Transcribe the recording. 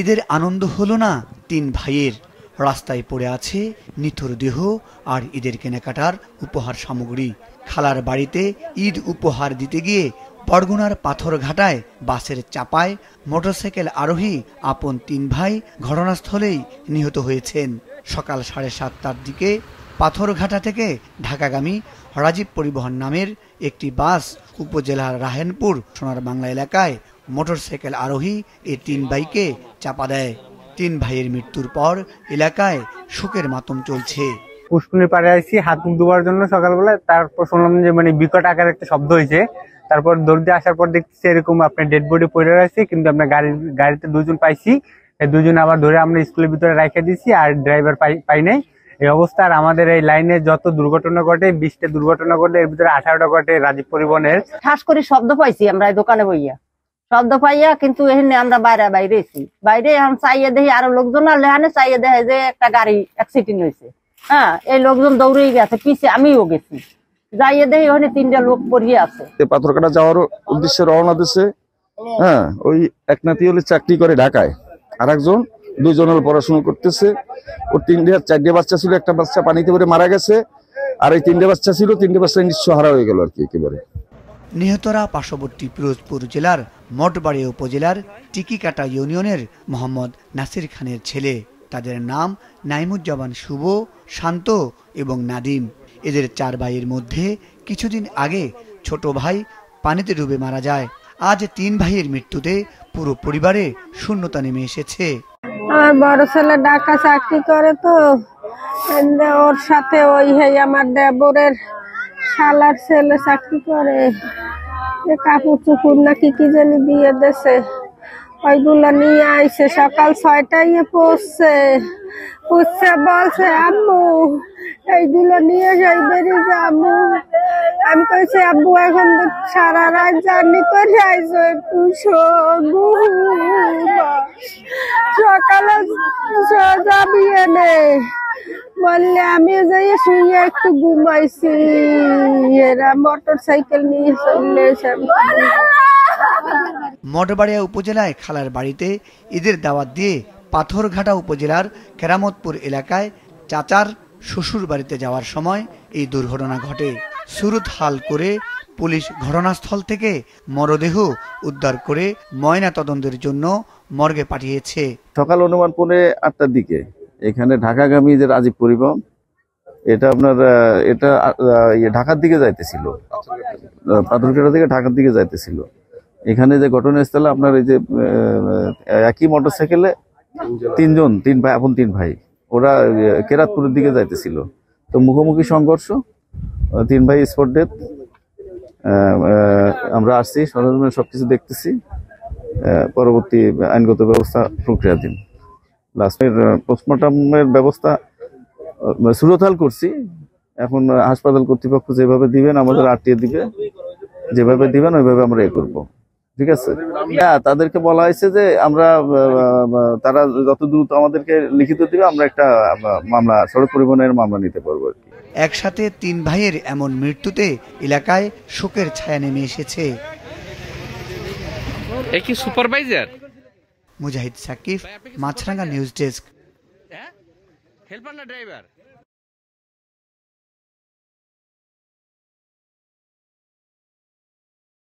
ঈদের আনন্দ হলো না তিন ভাইয়ের। রাস্তায় পড়ে আছে নিথর দেহ আর ঈদের কেনাকাটার উপহার সামগ্রী। খালার বাড়িতে ঈদ উপহার দিতে গিয়ে বরগুনার পাথরঘাটায় বাসের চাপায় মোটরসাইকেল আরোহী আপন তিন ভাই ঘটনাস্থলেই নিহত হয়েছেন। সকাল 7:30টার দিকে পাথরঘাটা থেকে ঢাকাগামী রাজীব পরিবহন নামের একটি বাস উপজেলার রাহেনপুর সোনার বাংলা এলাকায় মোটরসাইকেল আরোহী এই তিন ভাইকে চাপা দেয়। তিন ভাইয়ের মৃত্যুর পর এলাকায় শোকের মাতম চলছে। পুষ্কুনির পাড়ে আসছি হাত মুখ ধোয়ার জন্য সকালবেলা, তারপর শুনলাম যে বিকট আকারে একটা শব্দ হয়েছে। তারপর দৌড় দিয়ে আসার পর দেখছি এরকম আপনার ডেড বডি পড়ে আছে, কিন্তু আপনার গাড়িতে দুজন পাইছি, দুজন আবার ধরে আমরা স্কুলের ভিতরে রেখে দিছি, আর ড্রাইভার পাই নাই। এই অবস্থা। আর আমাদের এই লাইনে যত দুর্ঘটনা ঘটে, 20টা দুর্ঘটনা ঘটে, এর ভিতরে 18টা ঘটে রাজীব পরিবহনের। ঠাস করে শব্দ পাইছি আমরা দোকানে বইয়া, শব্দ পাইয়া কিন্তু এখানে আমরা বাইরে এখন চাইয়ে দেখি আরো লোকজন লেহানে চাইয়ে দেখে যে একটা গাড়ি অ্যাক্সিডেন্ট হয়েছে। হ্যাঁ, এই লোকজন দৌড়েই গেছে, পিছে আমিও গেছি, যাইয়ে দেখি ওখানে 3টা লোক পড়িয়ে আছে। পাথরঘাটা যাওয়ার উদ্দেশ্যে রওনা দিচ্ছে। হ্যাঁ, ওই এক নাতি হলে চাকরি করে ঢাকায়, আর একজন 2জন হল পড়াশোনা করতেছে। ওর 4টে বাচ্চা ছিল, একটা বাচ্চা পানিতে পড়ে মারা গেছে, আর এই 3টে বাচ্চা ছিল, 3টে বাচ্চা নিঃস্ব হারা হয়ে গেল আর কি একেবারে। নিহতরা পার্শ্ববর্তী পিরোজপুর জেলার মঠবাড়িয়া উপজেলার টিকিকাটা ইউনিয়নের মোহাম্মদ নাসির খানের ছেলে। তাদের নাম নাইমুজ্জামান শুভ, শান্ত এবং নাদিম। এদের 4 ভাইয়ের মধ্যে কিছুদিন আগে ছোট ভাই পানিতে ডুবে মারা যায়। আজ 3 ভাইয়ের মৃত্যুতে পুরো পরিবারে শূন্যতা নেমে এসেছে। আমার বড় ছেলে ঢাকা চাকরি করে, তো ওর সাথে ওই আমার দেবরের শালার ছেলে চাকরি করে, কাপড় চুপুর নাকি কি জানি দিয়ে দেছে, ওইগুলো নিয়ে আইছে। সকাল 6টায় পৌঁছছে, বলছে আম্মু এইগুলো নিয়ে যাই বেরিয়ে যাবো। আমি কইছি আব্বু এখন তো সারা রাত জার্নি করে আইসো, একটু সকালে যাবি এনে বললে আমিও যাই শুয়ে একটু ঘুমাইছি। এরা মোটর সাইকেল নিয়ে চলে এসে। মঠবাড়িয়া উপজেলায় খালার বাড়িতে ঈদের দাওয়াত দিয়ে পাথরঘাটা উপজেলার কেরামতপুর এলাকায় চাচার শ্বশুর বাড়িতে যাওয়ার সময় এই দুর্ঘটনা ঘটে। সুরত হাল করে পুলিশ ঘটনাস্থল থেকে মরদেহ উদ্ধার করে ময়না তদন্তের জন্য মর্গে পাঠিয়েছে। সকাল অনুমান 8:30টার দিকে এখানে ঢাকাগামী যে রাজীব পরিবহন, এটা আপনার এটা ঢাকার দিকে যাইতেছিল, পাথরঘাটা থেকে ঢাকার দিকে যাইতেছিল। এখানে যে ঘটনাস্থলে আপনার এই যে একই মোটরসাইকেলে 3 ভাই, আপন 3 ভাই, ওরা কেরাতপুরের দিকে যাইতেছিল। তো মুখোমুখি সংঘর্ষ, 3 ভাই স্পট ডেথ। আমরা আসছি, সরঞ্জাম সবকিছু দেখতেছি, পরবর্তী আইনগত ব্যবস্থা প্রক্রিয়াধীন। লাস্টের পোস্টমর্টমের ব্যবস্থা সুরতহাল করছি। এখন হাসপাতাল কর্তৃপক্ষ যেভাবে দিবেন আমাদের আটটিয়ে দিবে, যেভাবে দিবেন ওইভাবে আমরা করবো। ঠিক আছে, হ্যাঁ, তাদেরকে বলা হয়েছে যে আমরা তারা যত দ্রুত আমাদেরকে লিখিত দিবে, আমরা একটা মামলা, সড়ক পরিবহনের মামলা নিতে পারবো আর কি। একসাথে 3 ভাইয়ের এমন মৃত্যুতে এলাকায় শোকের ছায়া নেমে এসেছে। একই সুপারভাইজার মুজাহিদ সাকিব, মাছরাঙ্গা নিউজ ডেস্ক। হেল্পার না ড্রাইভার?